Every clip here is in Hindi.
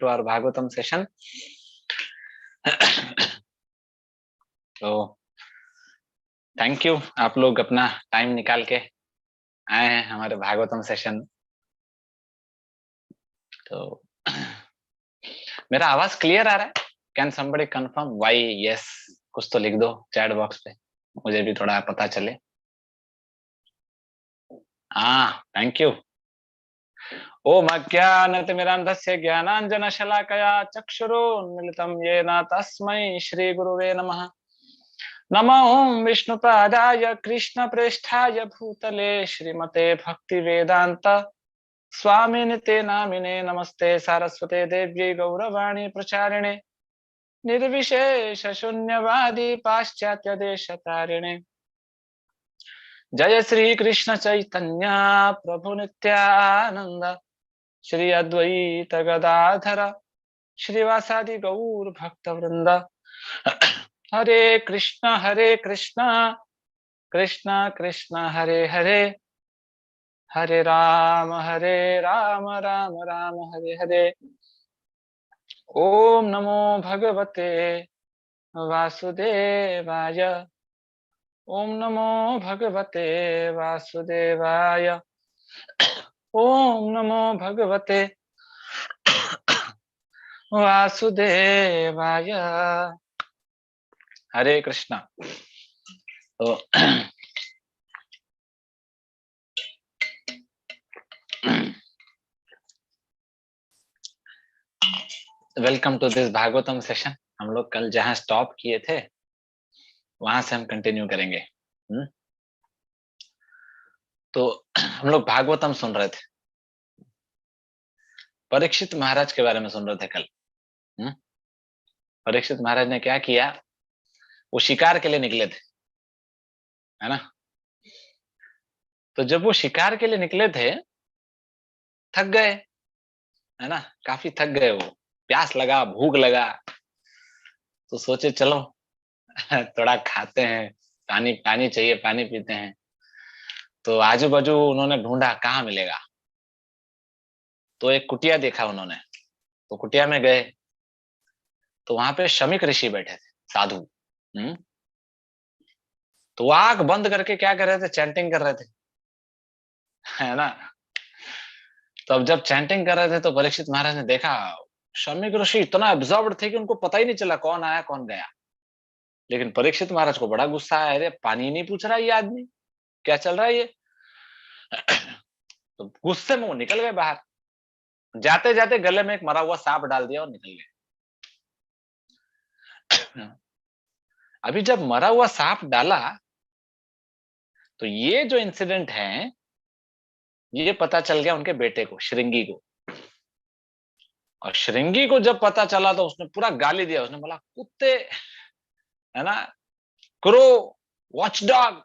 to our Bhagavatam session. तो थैंक यू, आप लोग अपना टाइम निकाल के आए हैं हमारे भागवतम सेशन। तो मेरा आवाज क्लियर आ रहा है? Can somebody confirm why? Yes, कुछ तो लिख दो चैट बॉक्स पे, मुझे भी थोड़ा पता चले। हाँ, थैंक यू। ओम अज्ञानतिमिरान्धस्य ज्ञानाञ्जनशलाकया चक्षुरुन्मीलितं येन तस्मै श्रीगुरुवे नमः। नमो ओम विष्णुपादाय कृष्णप्रेष्ठाय भूतले श्रीमते भक्तिवेदान्त स्वामिनिते नामिने नमस्ते सारस्वते देव्यै गौरवाणी प्रचारिणे निर्विशेष शून्यवादी पाश्चात्य देशतारिणे। जय श्री कृष्ण चैतन्य प्रभु नित्यानंद श्री अद्वैत गदाधर श्रीवासादि गौर भक्त वृंद। हरे कृष्ण कृष्ण कृष्ण हरे हरे, हरे राम राम राम हरे हरे। ओम नमो भगवते वासुदेवाय। ओम नमो भगवते वासुदेवाय। ओम नमो भगवते वासुदेवाय। हरे कृष्णा। तो welcome to this Bhagavatam session. हम लोग कल जहां स्टॉप किए थे वहां से हम कंटिन्यू करेंगे। तो हम लोग भागवतम सुन रहे थे, परीक्षित महाराज के बारे में सुन रहे थे कल। परीक्षित महाराज ने क्या किया, वो शिकार के लिए निकले थे, है ना। तो जब वो शिकार के लिए निकले थे, थक गए, है ना, काफी थक गए, वो प्यास लगा, भूख लगा, तो सोचे चलो थोड़ा खाते हैं, पानी पानी चाहिए, पानी पीते हैं। तो आजू बाजू उन्होंने ढूंढा कहाँ मिलेगा, तो एक कुटिया देखा उन्होंने, तो कुटिया में गए, तो वहां पे शमीक ऋषि बैठे थे, साधु। तो वो आंख बंद करके क्या कर रहे थे, चैंटिंग कर रहे थे, है ना। तो अब जब चैंटिंग कर रहे थे तो परीक्षित महाराज ने देखा शमीक ऋषि इतना एब्जॉर्ब्ड थे कि उनको पता ही नहीं चला कौन आया कौन गया। लेकिन परीक्षित महाराज को बड़ा गुस्सा आया, अरे पानी नहीं पूछ रहा ये आदमी, क्या चल रहा है ये। तो गुस्से में वो निकल गए बाहर, जाते जाते गले में एक मरा हुआ सांप डाल दिया और निकल गए। अभी जब मरा हुआ सांप डाला तो ये जो इंसिडेंट है ये पता चल गया उनके बेटे को, श्रृंगी को। और श्रृंगी को जब पता चला तो उसने पूरा गाली दिया, उसने बोला कुत्ते, है ना, क्रो, वॉच डॉग,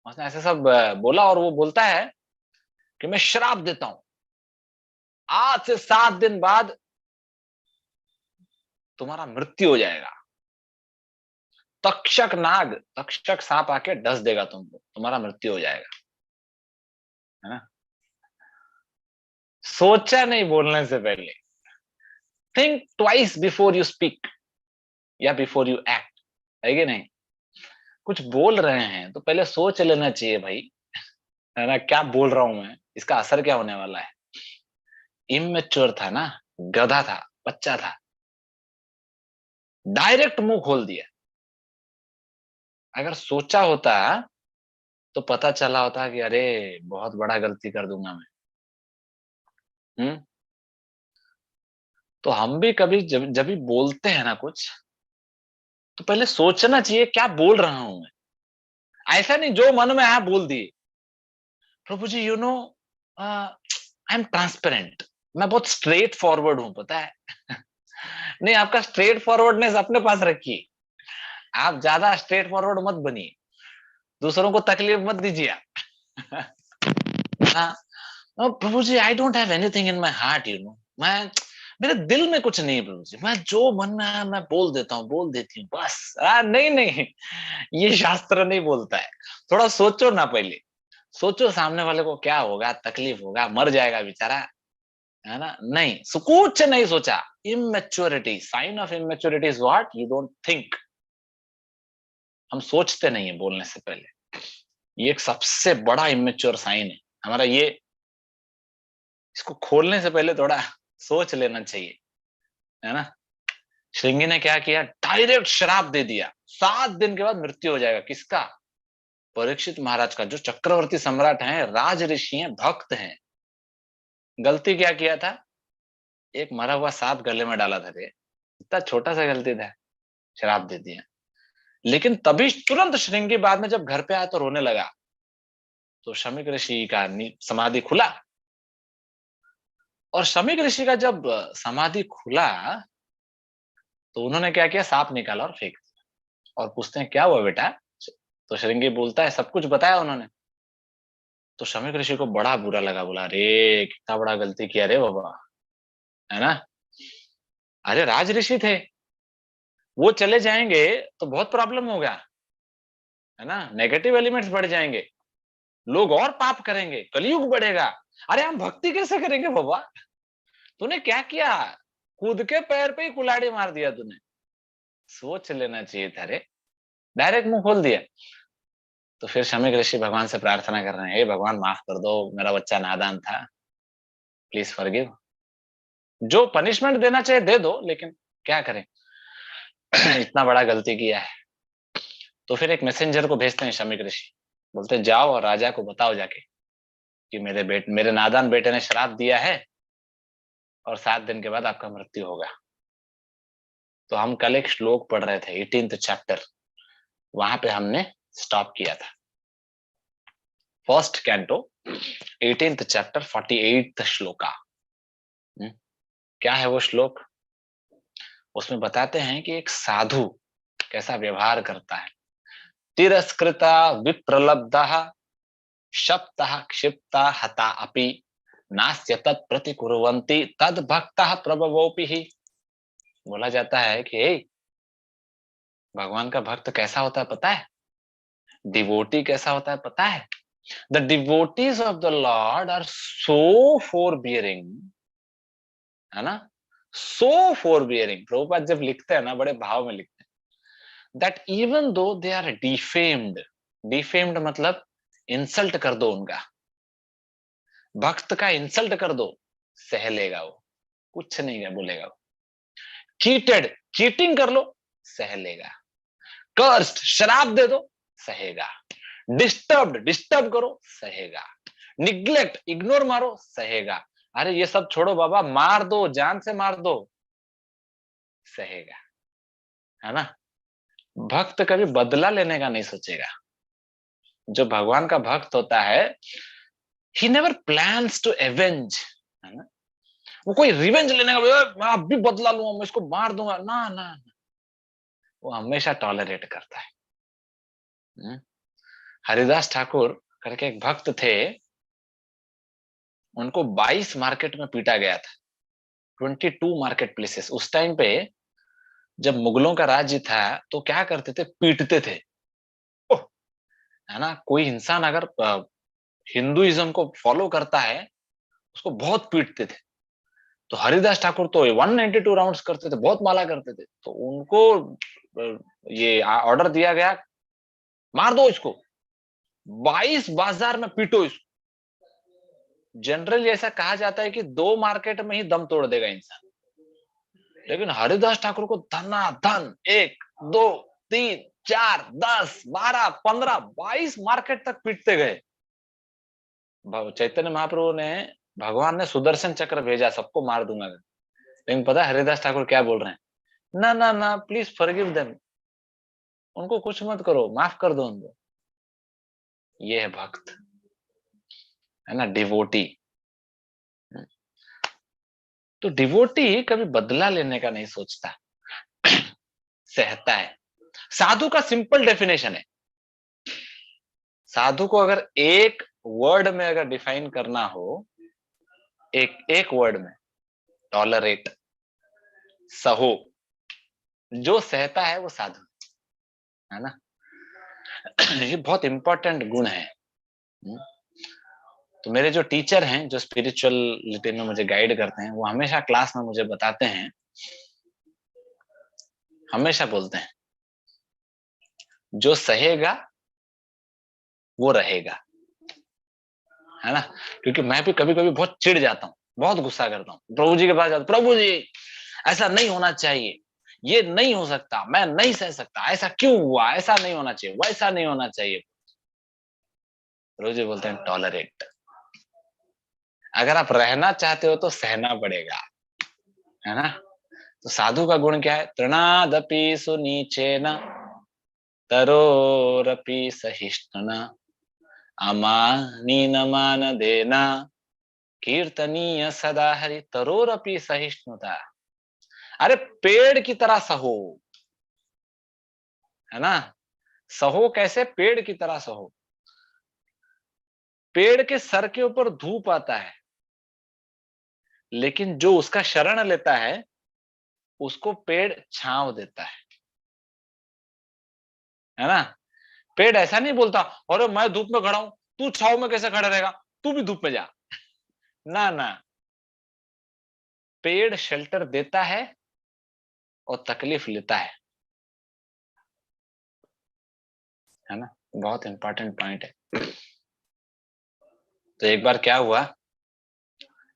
उसने ऐसे सब बोला। और वो बोलता है कि मैं श्राप देता हूं, आज से 7 दिन बाद तुम्हारा मृत्यु हो जाएगा। तक्षक नाग, तक्षक सांप आके डस देगा तुमको, तुम्हारा मृत्यु हो जाएगा, है ना। सोचा नहीं बोलने से पहले, think twice before you speak या बिफोर यू एक्ट, है कि नहीं। कुछ बोल रहे हैं तो पहले सोच लेना चाहिए भाई, है ना, क्या बोल रहा हूं मैं, इसका असर क्या होने वाला है। इमेच्योर था ना, गधा था, बच्चा था, डायरेक्ट मुंह खोल दिया। अगर सोचा होता तो पता चला होता कि अरे बहुत बड़ा गलती कर दूंगा मैं। तो हम भी कभी जब जब भी बोलते हैं ना कुछ, तो पहले सोचना चाहिए क्या बोल रहा हूं मैं। ऐसा नहीं जो मन में आया बोल दिए। Prabhu ji you know I am transparent, मैं बहुत स्ट्रेट फॉरवर्ड हूं, पता है। नहीं, आपका स्ट्रेट फॉरवर्डनेस अपने पास रखिए, आप ज्यादा स्ट्रेट फॉरवर्ड मत बनिए, दूसरों को तकलीफ मत दीजिए। हाँ, Prabhu ji I don't have anything in my heart, you know, मैं मेरे दिल में कुछ नहीं प्रभु जी, मैं जो मन में है मैं बोल देता हूँ, बोल देती हूँ बस। नहीं नहीं, ये शास्त्र नहीं बोलता है। थोड़ा सोचो ना, पहले सोचो सामने वाले को क्या होगा, तकलीफ होगा, मर जाएगा बेचारा, है ना, नहीं, कुछ नहीं सोचा। Immaturity, sign of immaturity is what, you don't think. हम सोचते नहीं है बोलने से पहले। ये एक सबसे बड़ा इमेच्योर साइन है हमारा। ये इसको खोलने से पहले थोड़ा सोच लेना चाहिए, है ना। श्रृंगी ने क्या किया, डायरेक्ट श्राप दे दिया, 7 दिन के बाद मृत्यु हो जाएगा। किसका? परीक्षित महाराज का, जो चक्रवर्ती सम्राट हैं, राज ऋषि हैं, भक्त हैं। गलती क्या किया था, एक मरा हुआ सांप गले में डाला था। इतना छोटा सा गलती था, शराब दे दिया। लेकिन तभी तुरंत श्रृंगी बाद में जब घर पे आया तो रोने लगा, तो शमीक ऋषि का समाधि खुला। और शमीक ऋषि का जब समाधि खुला तो उन्होंने क्या किया, सांप निकाला और फेंक दिया। और पूछते हैं क्या हुआ बेटा, तो श्रृंगी बोलता है सब कुछ बताया उन्होंने। तो शमीक ऋषि को बड़ा बुरा लगा, बोला अरे कितना बड़ा गलती किया रे बाबा, है ना। अरे राज ऋषि थे, वो चले जाएंगे तो बहुत प्रॉब्लम होगा, है ना। नेगेटिव एलिमेंट्स बढ़ जाएंगे, लोग और पाप करेंगे, कलयुग बढ़ेगा। अरे हम भक्ति कैसे करेंगे बाबा, तूने क्या किया, खुद के पैर पे ही कुल्हाड़ी मार दिया तूने। सोच लेना चाहिए था रे, डायरेक्ट मुंह खोल दिया। तो फिर शमीक ऋषि भगवान से प्रार्थना कर रहे हैं, हे भगवान माफ कर दो, मेरा बच्चा नादान था, प्लीज फॉरगिव। जो पनिशमेंट देना चाहिए दे दो, लेकिन क्या करें इतना बड़ा गलती किया है। तो फिर एक मैसेंजर को भेजते हैं शमीक ऋषि, बोलते हैं जाओ और राजा को बताओ जाके कि मेरे नादान बेटे ने श्राप दिया है और 7 दिन के बाद आपका मृत्यु होगा। तो हम कल एक श्लोक पढ़ रहे थे, 18th चैप्टर, वहां पे हमने स्टॉप किया था। First canto 18th chapter 48th shloka. क्या है वो श्लोक? उसमें बताते हैं कि एक साधु कैसा व्यवहार करता है। तिरस्कृता विप्रलब्धः शप्तः क्षिप्ता हता अपि नास्य तत् प्रतिकुर्वन्ति तद भक्तः प्रभवोपि ही। बोला जाता है कि भगवान का भक्त कैसा होता है पता है, डिवोटी कैसा होता है पता है। The devotees of the lord are so forbearing, है ना, सो फोरबियरिंग। प्रभुपाद जब लिखते हैं ना, बड़े भाव में लिखते हैं, that even though they are defamed, defamed मतलब इंसल्ट कर दो उनका, भक्त का इंसल्ट कर दो, सह लेगा वो, कुछ नहीं है बोलेगा वो। चीटेड, चीटिंग कर लो, सह लेगा। कर्स्ड, शराब दे दो, सहेगा। डिस्टर्ब्ड, डिस्टर्ब करो, सहेगा। निग्लेक्ट, इग्नोर मारो, सहेगा। अरे ये सब छोड़ो बाबा, मार दो, जान से मार दो, सहेगा, है ना। भक्त कभी बदला लेने का नहीं सोचेगा। जो भगवान का भक्त होता है, he never plans to avenge, है ना। वो कोई रिवेंज लेने का, मैं अब भी बदला लूंगा, मैं इसको मार दूंगा, ना ना ना। वो हमेशा टॉलरेट करता है। हरिदास ठाकुर करके एक भक्त थे, उनको 22 मार्केट में पीटा गया था, 22 मार्केट प्लेसेस। उस टाइम पे जब मुगलों का राज्य था तो क्या करते थे, पीटते थे। ओह, है ना, कोई इंसान अगर हिंदुइज्म को फॉलो करता है उसको बहुत पीटते थे। तो हरिदास ठाकुर तो 192 राउंड्स करते थे, बहुत माला करते थे। तो उनको ये ऑर्डर दिया गया, मार दो इसको, 22 बाजार में पीटो इसको। जनरली ऐसा कहा जाता है कि 2 मार्केट में ही दम तोड़ देगा इंसान, लेकिन हरिदास ठाकुर को धनाधन 1 2 3 4 10 12 15 22 मार्केट तक पीटते गए। चैतन्य महाप्रभु ने, भगवान ने सुदर्शन चक्र भेजा, सबको मार दूंगा। लेकिन पता है हरिदास ठाकुर क्या बोल रहे हैं, ना ना ना, प्लीज फॉरगिव देम, उनको कुछ मत करो, माफ कर दो उनको। ये है भक्त, है ना, डिवोटी। तो डिवोटी कभी बदला लेने का नहीं सोचता, सहता है। साधु का सिंपल डेफिनेशन है, साधु को अगर एक वर्ड में अगर डिफाइन करना हो, एक एक वर्ड में, टॉलरेट, सहो। जो सहता है वो साधु, है ना। ये बहुत इंपॉर्टेंट गुण है। तो मेरे जो टीचर हैं, जो स्पिरिचुअलिटी में मुझे गाइड करते हैं, वो हमेशा क्लास में मुझे बताते हैं, हमेशा बोलते हैं, जो सहेगा वो रहेगा, है ना। क्योंकि मैं भी कभी कभी बहुत चिढ़ जाता हूँ, बहुत गुस्सा करता हूँ, प्रभु जी के पास जाता, प्रभु जी ऐसा नहीं होना चाहिए, ये नहीं हो सकता, मैं नहीं सह सकता, ऐसा क्यों हुआ, ऐसा नहीं होना चाहिए, वैसा नहीं होना चाहिए। प्रभु जी बोलते हैं टॉलरेट, अगर आप रहना चाहते हो तो सहना पड़ेगा, है ना। तो साधु का गुण क्या है, तृणादपि सुनीचेन तरोरपि सहिष्णुना अमानी न मान देना कीर्तनीय सदा हरि तरोरपि सहिष्णुता। अरे पेड़ की तरह सहो, है ना। सहो कैसे, पेड़ की तरह सहो। पेड़ के सर के ऊपर धूप आता है, लेकिन जो उसका शरण लेता है उसको पेड़ छांव देता है ना। पेड़ ऐसा नहीं बोलता, अरे मैं धूप में खड़ा हूं, तू छाव में कैसे खड़ा रहेगा, तू भी धूप में जा, ना ना। पेड़ शेल्टर देता है और तकलीफ लेता है ना। बहुत इंपॉर्टेंट पॉइंट है। तो एक बार क्या हुआ,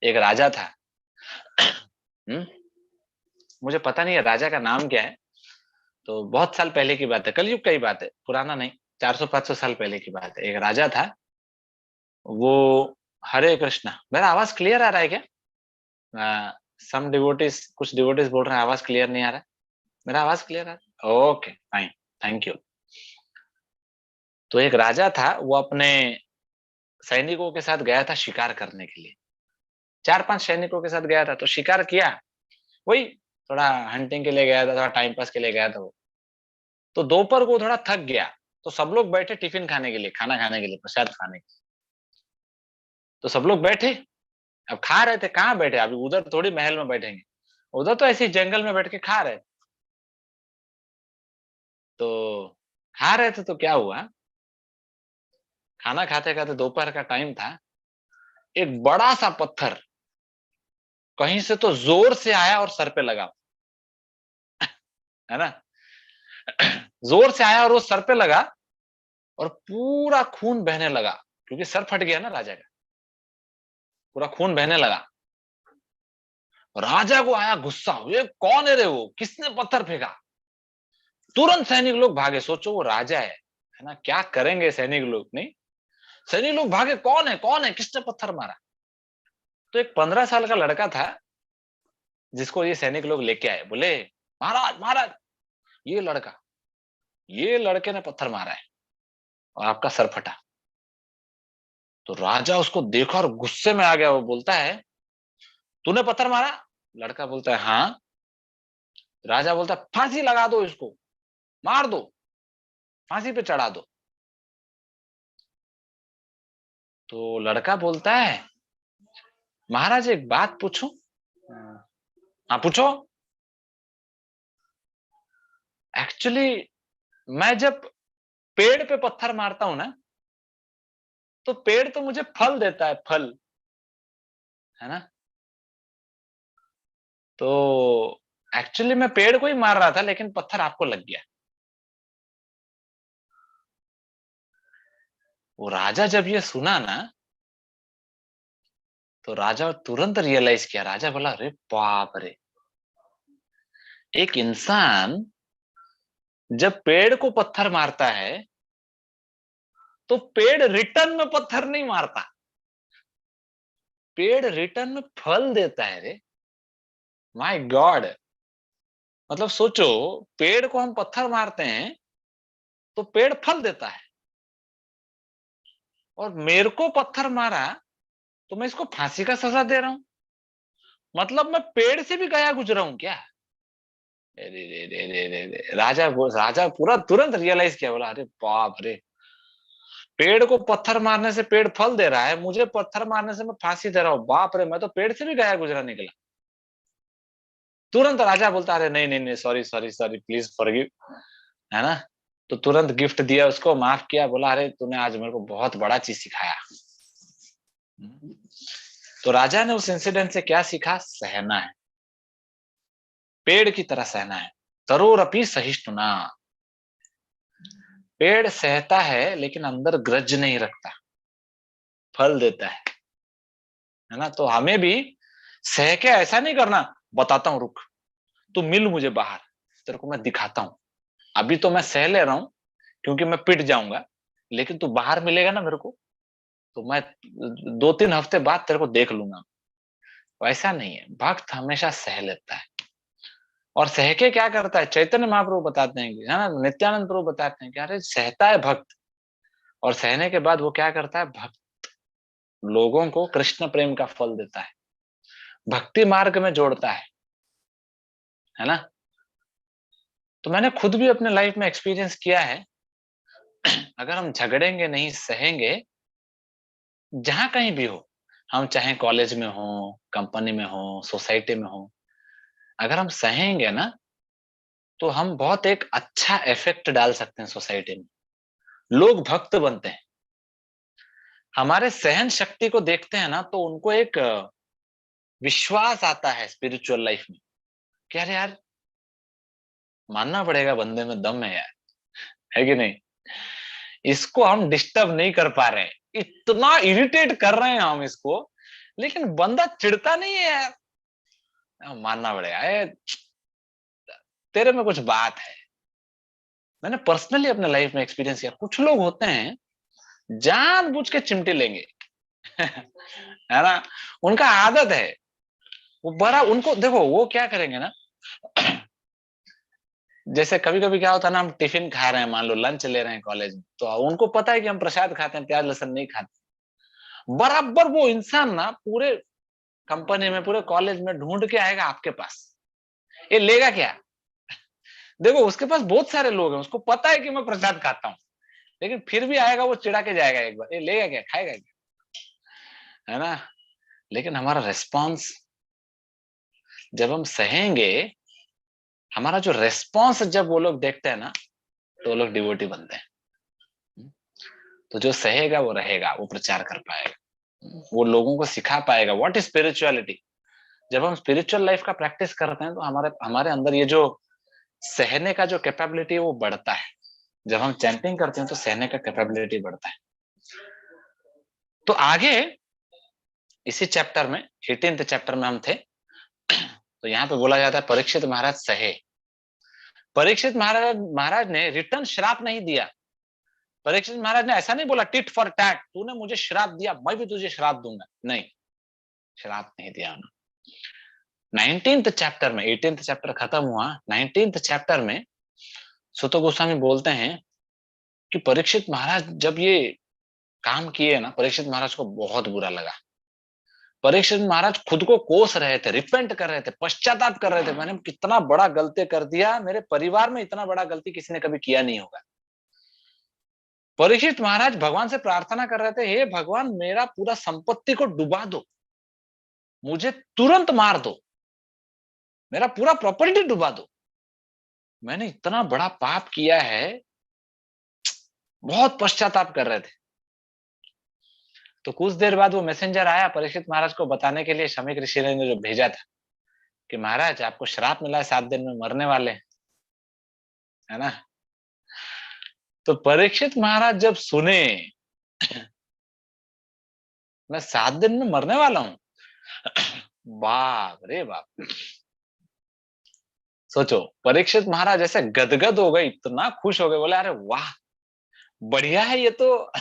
एक राजा था। मुझे पता नहीं है राजा का नाम क्या है। तो बहुत साल पहले की बात है, कलयुग का ही बात है, पुराना नहीं, 400-500 साल पहले की बात है। एक राजा था, वो, हरे कृष्णा, मेरा आवाज क्लियर आ रहा है क्या। सम डिवोटीज, कुछ डिवोटीज बोल रहे हैं आवाज क्लियर नहीं आ रहा है। मेरा आवाज क्लियर आ रहा है, ओके फाइन, थैंक यू। तो एक राजा था, वो अपने सैनिकों के साथ गया था शिकार करने के लिए। 4-5 सैनिकों के साथ गया था, तो शिकार किया, वही थोड़ा हंटिंग के लिए गया था, थोड़ा टाइम पास के लिए गया था वो। तो दोपहर को थोड़ा थक गया, तो सब लोग बैठे टिफिन खाने के लिए, खाना खाने के लिए, प्रसाद खाने के लिए। तो सब लोग बैठे, अब खा रहे थे, कहाँ बैठे, अभी उधर थोड़ी महल में बैठेंगे, उधर तो ऐसे ही जंगल में बैठ के खा रहे। तो खा रहे थे, तो क्या हुआ, खाना खाते खाते दोपहर का टाइम था, एक बड़ा सा पत्थर कहीं से तो जोर से आया और सर पे लगा, है ना। जोर से आया और वो सर पे लगा, और पूरा खून बहने लगा, क्योंकि सर फट गया ना राजा का, पूरा खून बहने लगा। राजा को आया गुस्सा, ये कौन है रे, वो किसने पत्थर फेंका। तुरंत सैनिक लोग भागे, सोचो वो राजा है ना, क्या करेंगे सैनिक लोग, नहीं। सैनिक लोग भागे, कौन है किसने पत्थर मारा। तो एक 15 साल का लड़का था, जिसको ये सैनिक लोग लेके आए, बोले महाराज महाराज, ये लड़का, ये लड़के ने पत्थर मारा है और आपका सर फटा। तो राजा उसको देखा और गुस्से में आ गया, वो बोलता है तूने पत्थर मारा। लड़का बोलता है हाँ। राजा बोलता है फांसी लगा दो इसको, मार दो, फांसी पे चढ़ा दो। तो लड़का बोलता है महाराज एक बात पूछूं। हाँ पूछो। एक्चुअली मैं जब पेड़ पे पत्थर मारता हूं ना, तो पेड़ तो मुझे फल देता है, फल, है ना। तो एक्चुअली मैं पेड़ को ही मार रहा था, लेकिन पत्थर आपको लग गया। वो राजा जब ये सुना ना, तो राजा तुरंत रियलाइज किया, राजा बोला अरे बाप रे, एक इंसान जब पेड़ को पत्थर मारता है, तो पेड़ रिटर्न में पत्थर नहीं मारता, पेड़ रिटर्न में फल देता है रे। माय गॉड, मतलब सोचो, पेड़ को हम पत्थर मारते हैं तो पेड़ फल देता है, और मेरे को पत्थर मारा तो मैं इसको फांसी का सजा दे रहा हूं। मतलब मैं पेड़ से भी गया गुजरा हूं क्या। अरे रे रे रे रे रे। राजा पूरा तुरंत रियलाइज किया, बोला अरे बाप रे, पेड़ को पत्थर मारने से पेड़ फल दे रहा है, मुझे पत्थर मारने से मैं फांसी दे रहा हूँ, बाप रे, मैं तो पेड़ से भी गया गुजरा निकला। तुरंत राजा बोलता अरे नहीं नहीं नहीं, sorry sorry sorry, please forgive, है ना। तो तुरंत गिफ्ट दिया उसको, माफ किया, बोला अरे तूने आज मेरे को बहुत बड़ा चीज सिखाया, तो राजा ने उस इंसिडेंट से क्या सीखा? सहना है, पेड़ की तरह सहना है। तरोरपि सहिष्णुना, पेड़ सहता है लेकिन अंदर ग्रज नहीं रखता, फल देता है ना। तो हमें भी सह के ऐसा नहीं करना, बताता हूं रुक, तू मिल मुझे बाहर, तेरे को मैं दिखाता हूं, अभी तो मैं सह ले रहा हूं क्योंकि मैं पिट जाऊंगा, लेकिन तू बाहर मिलेगा ना मेरे को, तो मैं 2-3 हफ्ते बाद तेरे को देख लूंगा। वैसा नहीं है, भक्त हमेशा सह लेता है। और सह के क्या करता है? चैतन्य महाप्रभु बताते हैं कि, है ना, नित्यानंद प्रभु बताते हैं कि अरे सहता है भक्त, और सहने के बाद वो क्या करता है? भक्त लोगों को कृष्ण प्रेम का फल देता है, भक्ति मार्ग में जोड़ता है ना। तो मैंने खुद भी अपने लाइफ में एक्सपीरियंस किया है, अगर हम झगड़ेंगे नहीं, सहेंगे, जहां कहीं भी हो, हम चाहे कॉलेज में हो, कंपनी में हो, सोसाइटी में हो, अगर हम सहेंगे ना, तो हम बहुत एक अच्छा इफेक्ट डाल सकते हैं सोसाइटी में, लोग भक्त बनते हैं। हमारे सहन शक्ति को देखते हैं ना, तो उनको एक विश्वास आता है स्पिरिचुअल लाइफ में कि अरे यार, मानना पड़ेगा बंदे में दम है यार, है कि नहीं? इसको हम डिस्टर्ब नहीं कर पा रहे हैं, इतना इरिटेट कर रहे हैं हम इसको, लेकिन बंदा चिढ़ता नहीं है यार। मानना पड़ेगा, तेरे में कुछ बात है। मैंने पर्सनली अपने लाइफ में एक्सपीरियंस किया, कुछ लोग होते हैं जानबूझ के चिमटी लेंगे है ना, उनका आदत है। वो बड़ा, उनको देखो वो क्या करेंगे ना, जैसे कभी कभी क्या होता है ना, हम टिफिन खा रहे हैं, मान लो लंच ले रहे हैं कॉलेज में, तो उनको पता है कि हम प्रसाद खाते हैं, प्याज लहसुन नहीं खाते। बराबर वो इंसान ना पूरे कंपनी में, पूरे कॉलेज में ढूंढ के आएगा आपके पास, ये लेगा क्या? देखो उसके पास बहुत सारे लोग हैं, उसको पता है कि मैं प्रसाद खाता हूँ, लेकिन फिर भी आएगा, वो चिढ़ा के जाएगा एक बार, ये लेगा क्या, खाएगा क्या, है ना। लेकिन हमारा रिस्पॉन्स, जब हम सहेंगे, हमारा जो रेस्पॉन्स जब वो लोग देखते हैं ना, तो वो लोग डिवोटी बनते हैं। तो जो सहेगा वो रहेगा, वो प्रचार कर पाएगा, वो लोगों को सिखा पाएगा व्हाट इज स्पिरिचुअलिटी। जब हम स्पिरिचुअल लाइफ का प्रैक्टिस करते हैं, तो हमारे हमारे अंदर ये जो सहने का जो कैपेबिलिटी है वो बढ़ता है। जब हम चैंटिंग करते हैं तो सहने का कैपेबिलिटी बढ़ता है। तो आगे इसी चैप्टर में, 18th चैप्टर में हम थे, तो यहाँ पे बोला जाता है परीक्षित महाराज सहे। परीक्षित महाराज ने रिटर्न श्राप नहीं दिया। परीक्षित महाराज ने ऐसा नहीं बोला टिट फॉर टैट, तूने मुझे श्राप दिया मैं भी तुझे श्राप दूंगा, नहीं, श्राप नहीं दिया उन्होंने। 19th चैप्टर में, 18th चैप्टर खत्म हुआ, 19th चैप्टर में सुतो गोस्वामी बोलते हैं कि परीक्षित महाराज जब ये काम किए ना, परीक्षित महाराज को बहुत बुरा लगा। परीक्षित महाराज खुद को कोस रहे थे, रिपेंट कर रहे थे, पश्चाताप कर रहे थे, मैंने कितना बड़ा गलती कर दिया, मेरे परिवार में इतना बड़ा गलती किसी ने कभी किया नहीं होगा। परीक्षित महाराज भगवान से प्रार्थना कर रहे थे, हे भगवान मेरा पूरा संपत्ति को डुबा दो, मुझे तुरंत मार दो, मेरा पूरा प्रॉपर्टी डुबा दो, मैंने इतना बड़ा पाप किया है। बहुत पश्चाताप कर रहे थे। तो कुछ देर बाद वो मैसेंजर आया परीक्षित महाराज को बताने के लिए, शमीक ऋषि ने जो भेजा था कि महाराज आपको श्राप मिला है, 7 दिन में मरने वाले, है ना। तो परीक्षित महाराज जब सुने मैं 7 दिन में मरने वाला हूं, बाप रे बाप, सोचो, परीक्षित महाराज ऐसे गदगद हो गए, इतना खुश हो गए, बोले अरे वाह बढ़िया है ये तो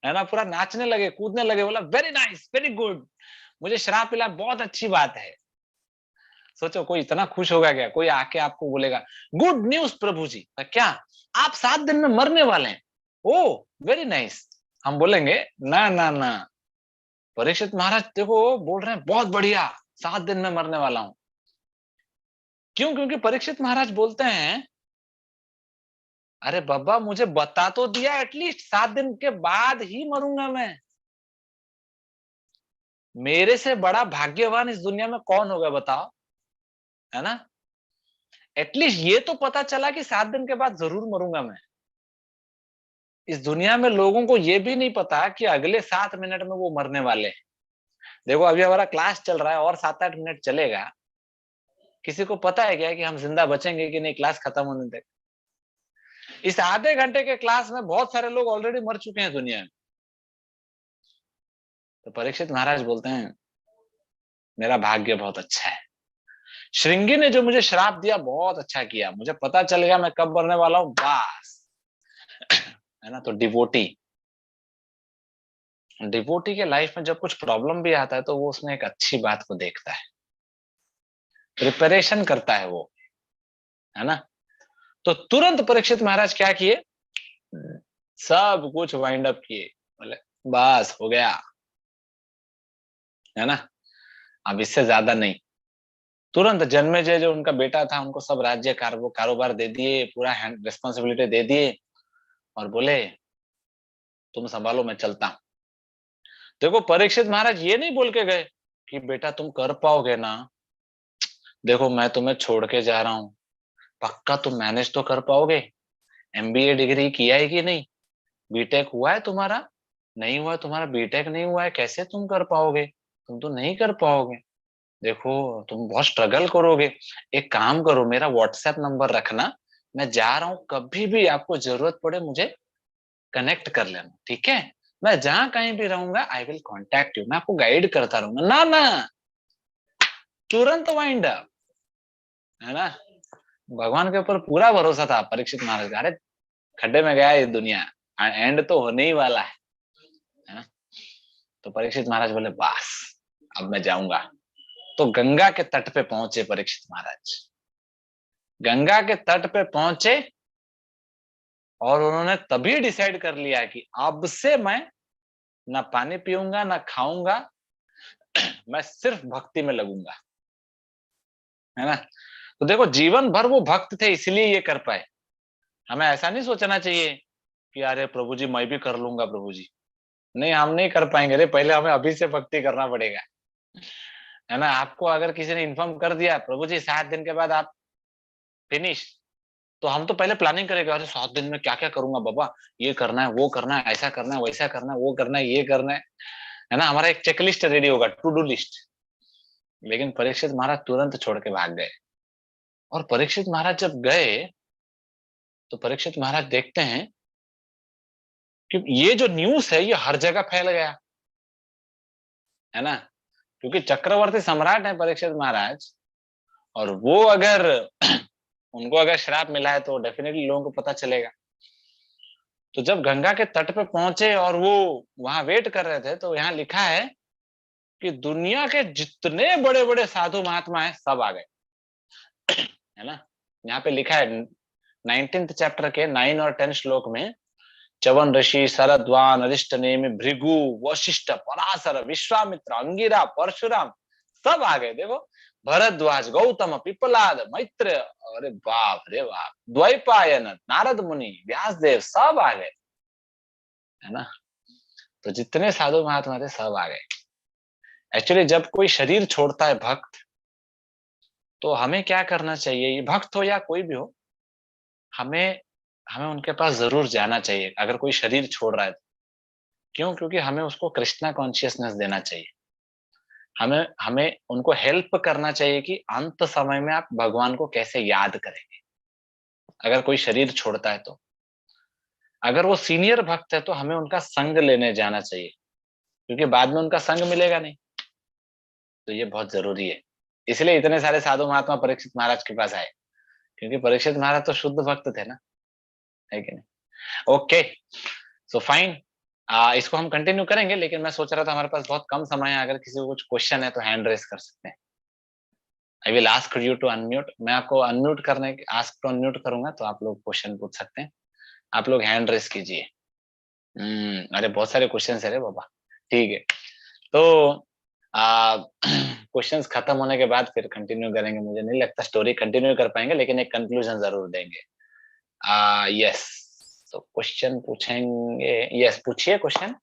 है ना, पूरा नाचने लगे, कूदने लगे, बोला वेरी नाइस, वेरी गुड, मुझे शराब पिला, बहुत अच्छी बात है। सोचो कोई इतना खुश होगा क्या? कोई आके आपको बोलेगा गुड न्यूज प्रभु जी, क्या आप 7 दिन में मरने वाले हैं? ओ वेरी नाइस, हम बोलेंगे ना ना ना, परीक्षित महाराज देखो बोल रहे हैं बहुत बढ़िया, 7 दिन में मरने वाला हूं। क्यों? क्योंकि परीक्षित महाराज बोलते हैं अरे बाबा मुझे बता तो दिया, एटलीस्ट 7 दिन के बाद ही मरूंगा मैं, मेरे से बड़ा भाग्यवान इस दुनिया में कौन होगा बताओ, है ना। एटलीस्ट ये तो पता चला कि 7 दिन के बाद जरूर मरूंगा मैं। इस दुनिया में लोगों को ये भी नहीं पता कि अगले 7 मिनट में वो मरने वाले हैं। देखो अभी हमारा क्लास चल रहा है और 7-8 मिनट चलेगा, किसी को पता है क्या कि हम जिंदा बचेंगे कि नहीं क्लास खत्म होने तक? इस आधे घंटे के क्लास में बहुत सारे लोग ऑलरेडी मर चुके हैं दुनिया में। तो परीक्षित महाराज बोलते हैं मेरा भाग्य बहुत अच्छा है, श्रृंगी ने जो मुझे श्राप दिया बहुत अच्छा किया, मुझे पता चल गया मैं कब मरने वाला हूं, बस। है ना? तो डिवोटी डिवोटी के लाइफ में जब कुछ प्रॉब्लम भी आता है तो वो उसमें एक अच्छी बात को देखता है, प्रिपरेशन करता है वो, है ना? तो तुरंत परीक्षित महाराज क्या किए, सब कुछ वाइंड अप किए, बोले बस हो गया, है ना? अब इससे ज्यादा नहीं। तुरंत जन्मेजय जो उनका बेटा था उनको सब राज्य कारोबार दे दिए, पूरा रिस्पॉन्सिबिलिटी दे दिए और बोले तुम संभालो मैं चलता हूं। देखो परीक्षित महाराज ये नहीं बोल के गए कि बेटा तुम कर पाओगे ना, देखो मैं तुम्हें छोड़ के जा रहा हूं, पक्का तुम मैनेज तो कर पाओगे, एमबीए डिग्री किया है कि नहीं, बीटेक हुआ है तुम्हारा, नहीं हुआ तुम्हारा, बीटेक नहीं हुआ है, कैसे तुम कर पाओगे, तुम तो नहीं कर पाओगे, देखो तुम बहुत स्ट्रगल करोगे, एक काम करो मेरा व्हाट्सएप नंबर रखना, मैं जा रहा हूं, कभी भी आपको जरूरत पड़े मुझे कनेक्ट कर लेना, ठीक है? मैं जहां कहीं भी रहूंगा आई विल कॉन्टैक्ट यू, मैं आपको गाइड करता रहूंगा। ना ना, तुरंत वाइंड अप, है ना? भगवान के ऊपर पूरा भरोसा था परीक्षित महाराज का, अरे खड्डे में गया ये दुनिया, एंड तो होने ही वाला है ना? तो परीक्षित महाराज बोले बस अब मैं जाऊंगा। तो गंगा के तट पे पहुंचे परीक्षित महाराज, गंगा के तट पे पहुंचे और उन्होंने तभी डिसाइड कर लिया कि अब से मैं ना पानी पीऊंगा ना खाऊंगा, मैं सिर्फ भक्ति में लगूंगा, है ना? तो देखो जीवन भर वो भक्त थे इसलिए ये कर पाए। हमें ऐसा नहीं सोचना चाहिए कि अरे प्रभु जी मैं भी कर लूंगा प्रभु जी, नहीं हम नहीं कर पाएंगे रे, पहले हमें अभी से भक्ति करना पड़ेगा, है ना? आपको अगर किसी ने इन्फॉर्म कर दिया प्रभु जी 7 दिन के बाद आप फिनिश, तो हम तो पहले प्लानिंग करेंगे, अरे 7 दिन में क्या क्या करूंगा बाबा, ये करना है वो करना है ऐसा करना है वैसा करना है वो करना है ये करना है ना? हमारा एक चेकलिस्ट रेडी होगा, टू डू लिस्ट। लेकिन परीक्षित महाराज तुरंत छोड़ के भाग गए। और परीक्षित महाराज जब गए तो परीक्षित महाराज देखते हैं कि ये जो न्यूज़ है ये हर जगह फैल गया, है ना? क्योंकि चक्रवर्ती सम्राट है परीक्षित महाराज, और वो अगर उनको अगर श्राप मिला है तो डेफिनेटली लोगों को पता चलेगा। तो जब गंगा के तट पे पहुंचे और वो वहां वेट कर रहे थे तो यहाँ लिखा है कि दुनिया के जितने बड़े बड़े साधु महात्मा हैं सब आ गए, है ना? यहाँ पे लिखा है 19th चैप्टर के 9 और 10 श्लोक में, च्यवन ऋषि, शरद्वान, अरिष्टनेमि, भृगु, वशिष्ठ, पराशर, विश्वामित्र, अंगिरा, परशुराम सब आ गए। देखो भरद्वाज, गौतम, पिपलाद, मैत्र, अरे बाप रे बाप, द्वैपायन, नारद मुनि, व्यासदेव सब आ गए, है ना? तो जितने साधु महात्मा थे सब आ गए। एक्चुअली जब कोई शरीर छोड़ता है भक्त, तो हमें क्या करना चाहिए, ये भक्त हो या कोई भी हो, हमें हमें उनके पास जरूर जाना चाहिए अगर कोई शरीर छोड़ रहा है तो। क्यों? क्योंकि हमें उसको कृष्णा कॉन्शियसनेस देना चाहिए, हमें हमें उनको हेल्प करना चाहिए कि अंत समय में आप भगवान को कैसे याद करेंगे अगर कोई शरीर छोड़ता है तो। अगर वो सीनियर भक्त है तो हमें उनका संग लेने जाना चाहिए, क्योंकि बाद में उनका संग मिलेगा नहीं। तो ये बहुत जरूरी है, इसलिए इतने सारे साधु महात्मा परीक्षित महाराज के पास आए, क्योंकि परीक्षित महाराज तो शुद्ध भक्त थे ना, है कि नहीं? ओके, सो फाइन, इसको हम कंटिन्यू करेंगे, लेकिन मैं सोच रहा था हमारे पास बहुत कम समय है, अगर किसी को कुछ क्वेश्चन है तो हैंड रेस कर सकते हैं। I will ask you to unmute, मैं आपको अनम्यूट आस्क टू अनम्यूट करूंगा तो आप लोग क्वेश्चन पूछ सकते हैं, आप लोग हैंड रेस कीजिए। अरे बहुत सारे क्वेश्चन है रे बाबा, ठीक है। तो क्वेश्चंस खत्म होने के बाद फिर कंटिन्यू करेंगे, मुझे नहीं लगता स्टोरी कंटिन्यू कर पाएंगे, लेकिन एक कंक्लूजन जरूर देंगे। यस, तो क्वेश्चन पूछेंगे, यस पूछिए क्वेश्चन।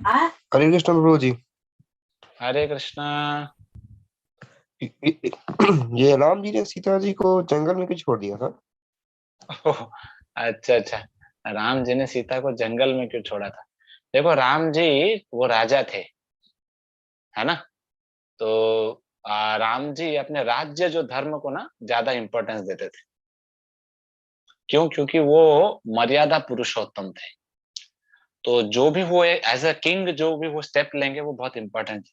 हरे कृष्ण प्रभु जी। हरे कृष्णा। ये राम जी ने सीता जी को जंगल में क्यों छोड़ दिया था? अच्छा अच्छा, राम जी ने सीता को जंगल में क्यों छोड़ा था? देखो राम जी वो राजा थे, है ना। तो राम जी अपने राज्य जो धर्म को ना ज्यादा इंपॉर्टेंस देते थे। क्यों? क्योंकि वो मर्यादा पुरुषोत्तम थे। तो जो भी वो एज अ किंग जो भी वो स्टेप लेंगे वो बहुत इंपॉर्टेंट है।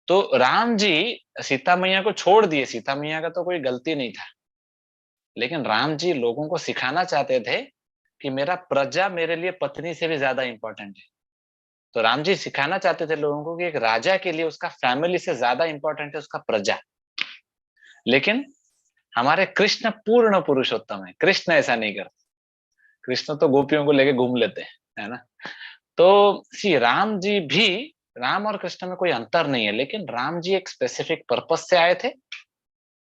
तो राम जी सीता मैया को छोड़ दिए, सीता मैया का तो कोई गलती नहीं था, लेकिन राम जी लोगों को सिखाना चाहते थे कि मेरा प्रजा मेरे लिए पत्नी से भी ज्यादा इंपॉर्टेंट है। तो राम जी सिखाना चाहते थे लोगों को कि एक राजा के लिए उसका फैमिली से ज्यादा इंपॉर्टेंट है उसका प्रजा। लेकिन हमारे कृष्ण पूर्ण पुरुषोत्तम है, कृष्ण ऐसा नहीं करते। कृष्ण तो गोपियों को लेके घूम लेते हैं, है ना। तो श्री राम जी भी, राम और कृष्ण में कोई अंतर नहीं है, लेकिन राम जी एक स्पेसिफिक पर्पस से आए थे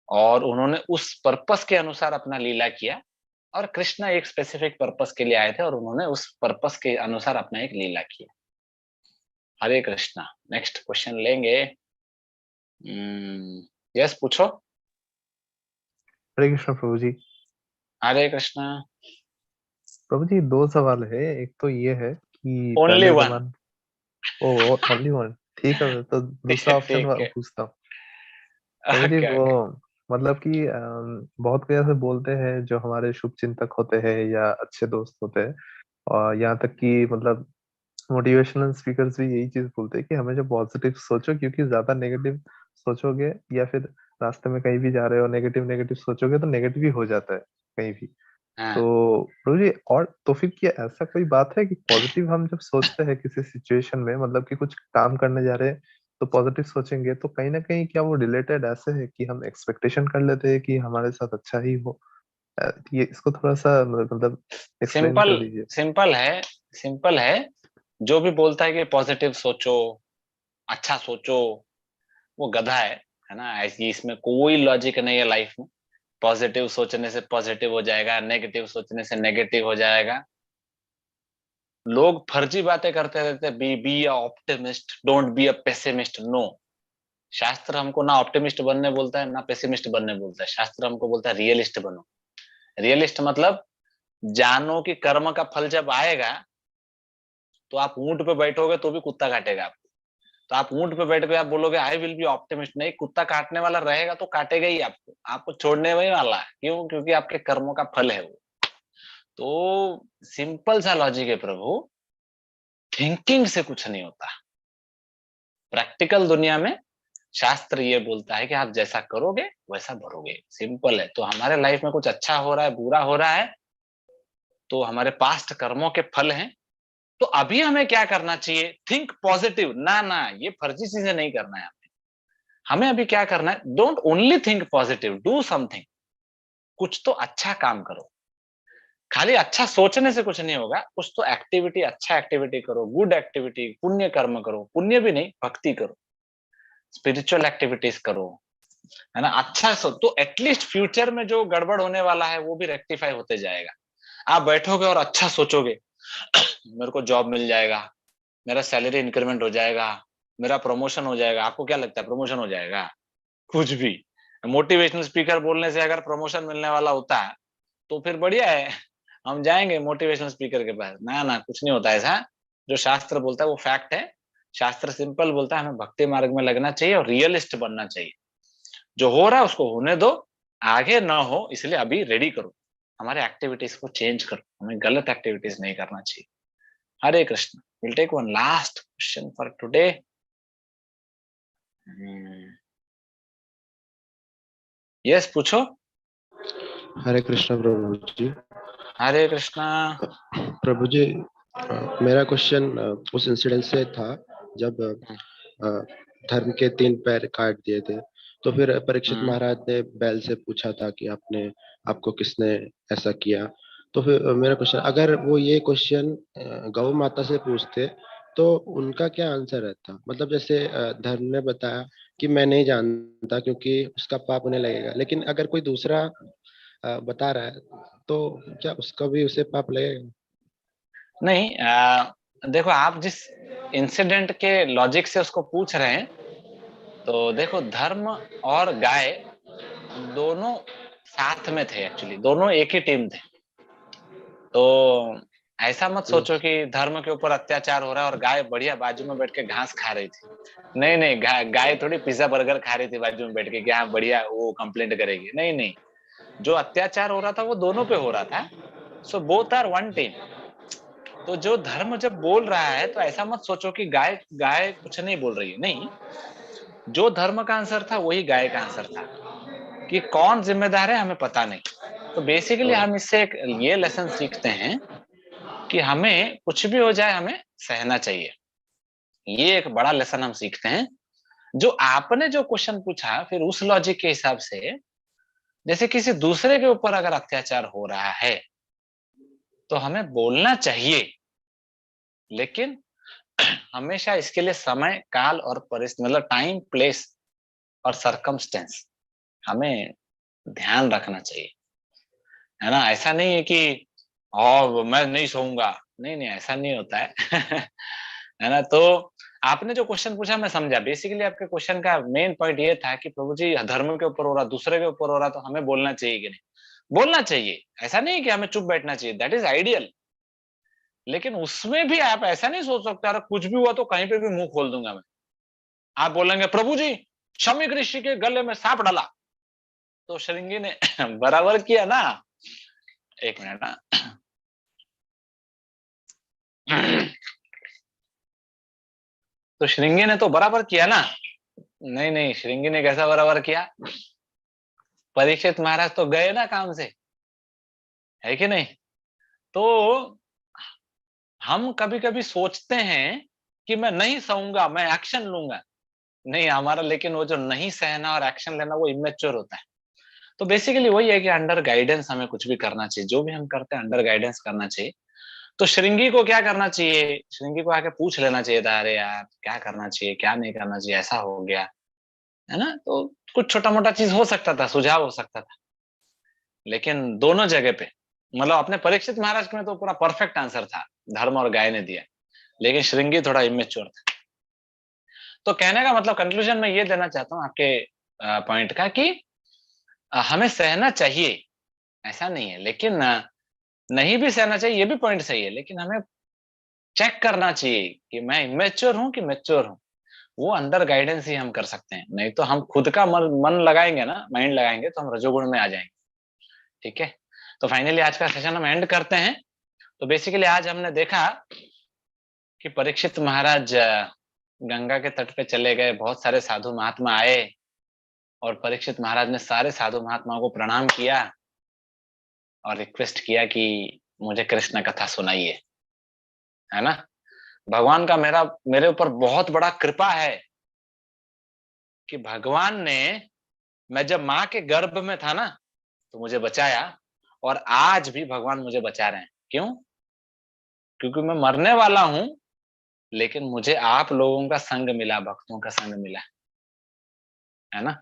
और उन्होंने उस पर्पस के अनुसार अपना लीला किया। और कृष्ण एक स्पेसिफिक पर्पस के लिए आए थे और उन्होंने उस पर्पस के अनुसार अपना एक लीला किया। हरे कृष्णा। नेक्स्ट क्वेश्चन लेंगे। यस पूछो। हरे कृष्ण प्रभु जी। हरे कृष्णा। प्रभु जी दो सवाल है, एक तो ये है कि ओनली पहले वन। जमाने, ओ ओनली वन, ठीक है, तो दूसरा ऑप्शन ठीक है। पूछता हूँ। प्रभु जी ओके वो ओके। मतलब कि बहुत कोई ऐसे बोलते हैं जो हमारे शुभ चिंतक होते हैं या अच्छे दोस्त होते हैं, और यहाँ तक कि मतलब मोटिवेशनल स्पीकर्स भी यही चीज बोलते हैं कि हमेशा पॉजिटिव सोचो, क्योंकि ज्यादा नेगेटिव सोचोगे या फिर रास्ते में कहीं भी जा रहे हो नेगेटिव नेगेटिव सोचोगे तो नेगेटिव ही हो जाता है कहीं भी। हाँ। तो प्रभु जी, और तो फिर क्या ऐसा कोई बात है कि पॉजिटिव हम जब सोचते हैं किसी सिचुएशन में, मतलब कि कुछ काम करने जा रहे हैं तो पॉजिटिव सोचेंगे, तो कहीं ना कहीं क्या वो रिलेटेड ऐसे है कि हम एक्सपेक्टेशन कर लेते हैं कि हमारे साथ अच्छा ही हो? ये इसको थोड़ा सा मतलब एक्सप्लेन सिंपल कर दीजिए। सिंपल है। सिंपल है। जो भी बोलता है कि पॉजिटिव सोचो, अच्छा सोचो, वो गधा है ना। ऐसी इसमें कोई लॉजिक नहीं है लाइफ में। पॉजिटिव सोचने से पॉजिटिव हो जाएगा, नेगेटिव सोचने से नेगेटिव हो जाएगा। लोग फर्जी बातें करते रहते हैं, be a optimist, don't be a pessimist. No, शास्त्र हमको ना ऑप्टिमिस्ट बनने बोलता है ना पेसिमिस्ट बनने बोलता है। शास्त्र हमको बोलता है रियलिस्ट बनो। रियलिस्ट मतलब जानो कि कर्म का फल जब आएगा तो आप ऊंट पे बैठोगे तो भी कुत्ता काटेगा आपको। तो आप ऊंट पे बैठ के आप बोलोगे आई विल बी ऑप्टिमिस्ट, नहीं, कुत्ता काटने वाला रहेगा तो काटेगा ही आपको, आपको छोड़ने में ही वाला है। क्यों? क्योंकि आपके कर्मों का फल है वो। तो सिंपल सा लॉजिक है प्रभु, थिंकिंग से कुछ नहीं होता। प्रैक्टिकल दुनिया में शास्त्र ये बोलता है कि आप जैसा करोगे वैसा भरोगे। सिंपल है। तो हमारे लाइफ में कुछ अच्छा हो रहा है, बुरा हो रहा है, तो हमारे पास्ट कर्मों के फल हैं। तो अभी हमें क्या करना चाहिए? Think positive. ना ना, ये फर्जी चीजें नहीं करना है हमें। हमें अभी क्या करना है? Don't only think positive, do something. कुछ तो अच्छा काम करो। खाली अच्छा सोचने से कुछ नहीं होगा। कुछ तो एक्टिविटी, अच्छा एक्टिविटी करो, गुड एक्टिविटी, पुण्य कर्म करो। पुण्य भी नहीं, भक्ति करो, स्पिरिचुअल एक्टिविटीज करो, है ना। अच्छा सो तो एटलीस्ट फ्यूचर में जो गड़बड़ होने वाला है वो भी रेक्टिफाई होते जाएगा। आप बैठोगे और अच्छा सोचोगे मेरे को जॉब मिल जाएगा, मेरा सैलरी इंक्रीमेंट हो जाएगा, मेरा प्रमोशन हो जाएगा। आपको क्या लगता है प्रमोशन हो जाएगा? कुछ भी। मोटिवेशनल स्पीकर बोलने से अगर प्रमोशन मिलने वाला होता है तो फिर बढ़िया है, हम जाएंगे मोटिवेशनल स्पीकर के पास। ना ना, कुछ नहीं होता ऐसा। जो शास्त्र बोलता है वो फैक्ट है। शास्त्र सिंपल बोलता है हमें भक्ति मार्ग में लगना चाहिए और रियलिस्ट बनना चाहिए। जो हो रहा है उसको होने दो, आगे ना हो इसलिए अभी रेडी करो, हमारे एक्टिविटीज को चेंज करो। हमें गलत एक्टिविटीज नहीं करना चाहिए। Hare Krishna. Will take one last question for today. Yes पूछो। हरे कृष्ण प्रभु जी। हरे कृष्णा। प्रभु जी, मेरा क्वेश्चन उस इंसिडेंट से था जब अ, धर्म के तीन पैर काट दिए थे। तो फिर परीक्षित हम्म महाराज ने बैल से पूछा था कि आपको किसने ऐसा किया। तो फिर मेरा क्वेश्चन, अगर वो ये क्वेश्चन गौ माता से पूछते तो उनका क्या आंसर रहता? मतलब जैसे धर्म ने बताया कि मैं नहीं जानता क्योंकि उसका पाप उन्हें लगेगा, लेकिन अगर कोई दूसरा बता रहा है तो क्या उसका भी उसे पाप लगेगा? नहीं, देखो आप जिस इंसिडेंट के लॉजिक से उसको पूछ रहे हैं, तो देखो धर्म और गाय दोनों साथ में थे। एक्चुअली दोनों एक ही टीम थे। तो ऐसा मत सोचो कि धर्म के ऊपर अत्याचार हो रहा है और गाय बढ़िया बाजू में बैठ के घास खा रही थी। नहीं नहीं, गाय थोड़ी पिज्जा बर्गर खा रही थी बाजू में बैठ के कि हाँ बढ़िया वो कंप्लेंट करेगी। नहीं नहीं, जो अत्याचार हो रहा था वो दोनों पे हो रहा था। So both are one team. तो जो धर्म जब बोल रहा है तो ऐसा मत सोचो कि गाय गाय कुछ नहीं बोल रही है। नहीं, जो धर्म का आंसर था वही गाय का आंसर था। कि कौन जिम्मेदार है हमें पता नहीं। तो बेसिकली हम इससे एक ये लेसन सीखते हैं कि हमें कुछ भी हो जाए हमें सहना चाहिए। ये एक बड़ा लेसन हम सीखते हैं। जो आपने जो क्वेश्चन पूछा फिर उस लॉजिक के हिसाब से, जैसे किसी दूसरे के ऊपर अगर अत्याचार हो रहा है तो हमें बोलना चाहिए, लेकिन हमेशा इसके लिए समय काल और परिस्थिति मतलब टाइम प्लेस और सरकमस्टेंस हमें ध्यान रखना चाहिए, है ना। ऐसा नहीं है कि मैं नहीं सोऊंगा। नहीं नहीं, ऐसा नहीं होता है। है ना। तो आपने जो क्वेश्चन पूछा मैं समझा। बेसिकली आपके क्वेश्चन का मेन पॉइंट ये था कि प्रभु जी धर्म के ऊपर हो रहा, दूसरे के ऊपर हो रहा, तो हमें बोलना चाहिए कि नहीं। बोलना चाहिए, ऐसा नहीं कि हमें चुप बैठना चाहिए, दैट इज आइडियल। लेकिन उसमें भी आप ऐसा नहीं सोच सकते अरे कुछ भी हुआ तो कहीं पे भी मुंह खोल दूंगा मैं। आप बोलेंगे प्रभु जी शमी ऋषि के गले में सांप डाला, तो श्रृंगी ने बराबर किया ना। एक मिनट ना। तो श्रृंगी ने तो बराबर किया ना। नहीं नहीं, श्रृंगी ने कैसा बराबर किया। परीक्षित महाराज तो गए ना काम से, है कि नहीं। तो हम कभी कभी सोचते हैं कि मैं नहीं सहूंगा, मैं एक्शन लूंगा। नहीं, हमारा लेकिन वो जो नहीं सहना और एक्शन लेना वो इमेच्योर होता है। तो बेसिकली वही है कि अंडर गाइडेंस हमें कुछ भी करना चाहिए। जो भी हम करते हैं अंडर गाइडेंस करना चाहिए। तो श्रृंगी को क्या करना चाहिए, श्रृंगी को आके पूछ लेना चाहिए था, अरे यार क्या करना चाहिए क्या नहीं करना चाहिए, ऐसा हो गया, है ना। तो कुछ छोटा मोटा चीज हो सकता था, सुझाव हो सकता था। लेकिन दोनों जगह पे मतलब अपने परीक्षित महाराज में तो पूरा परफेक्ट आंसर था, धर्म और गाय ने दिया। लेकिन श्रृंगी थोड़ा इमेच्योर था। तो कहने का मतलब कंक्लूजन में ये देना चाहता हूँ आपके पॉइंट का कि हमें सहना चाहिए, ऐसा नहीं है। लेकिन नहीं भी सहना चाहिए, ये भी पॉइंट सही है। लेकिन हमें चेक करना चाहिए कि मैं इमेच्योर हूं कि मैच्योर हूं। वो अंडर गाइडेंस ही हम कर सकते हैं। नहीं तो हम खुद का मन लगाएंगे ना, माइंड लगाएंगे, तो हम रजोगुण में आ जाएंगे। ठीक है। तो फाइनली आज का सेशन हम एंड करते हैं। तो बेसिकली आज हमने देखा कि परीक्षित महाराज गंगा के तट पे चले गए, बहुत सारे साधु महात्मा आए और परीक्षित महाराज ने सारे साधु महात्माओं को प्रणाम किया और रिक्वेस्ट किया कि मुझे कृष्ण कथा सुनाइए, है ना। भगवान का मेरे ऊपर बहुत बड़ा कृपा है कि भगवान ने, मैं जब माँ के गर्भ में था ना तो मुझे बचाया, और आज भी भगवान मुझे बचा रहे हैं। क्यों? क्योंकि मैं मरने वाला हूं, लेकिन मुझे आप लोगों का संग मिला, भक्तों का संग मिला, है ना।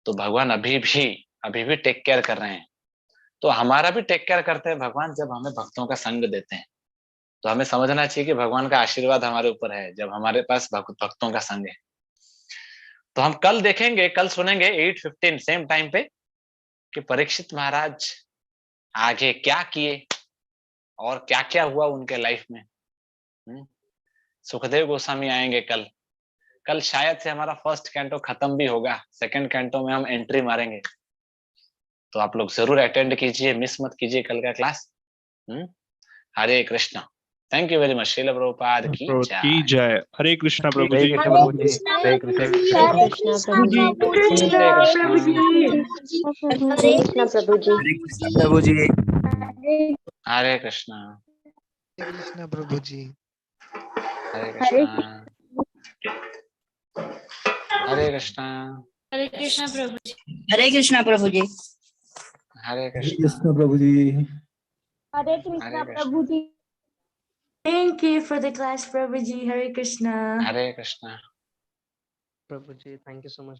तो भगवान अभी भी टेक केयर कर रहे हैं। तो हमारा भी टेक केयर करते हैं भगवान जब हमें भक्तों का संग देते हैं। तो हमें समझना चाहिए कि भगवान का आशीर्वाद हमारे ऊपर है जब हमारे पास भक्तों का संग है। तो हम कल देखेंगे, कल सुनेंगे 8:15 सेम टाइम पे कि परीक्षित महाराज आगे क्या किए और क्या क्या हुआ उनके लाइफ में। सुखदेव गोस्वामी आएंगे कल। कल शायद से हमारा फर्स्ट कैंटो खत्म भी होगा, सेकंड कैंटो में हम एंट्री मारेंगे। तो आप लोग जरूर अटेंड कीजिए, मिस मत कीजिए कल का class. Hare Krishna. Thank you very much. Srila Prabhupada की प्रभु की जय। जय। हरे कृष्णा प्रभु हरे जी। कृष्ण प्रभु जी, हरे कृष्ण। हरे कृष्णा प्रभु जी, हरे कृष्णा। हरे कृष्णा प्रभु जी, हरे कृष्ण प्रभु जी। हरे कृष्णा। कृष्ण प्रभु जी। हरे कृष्णा। हरे कृष्णा। हरे कृष्णा प्रभु जी, हरे कृष्णा प्रभु जी, हरे हरे कृष्णा। कृष्ण प्रभु जी। हरे हरे कृष्णा कृष्णा। प्रभु जी। Thank you for the class, Prabhuji. Hare Krishna. Hare Krishna. Prabhu ji, thank you so much.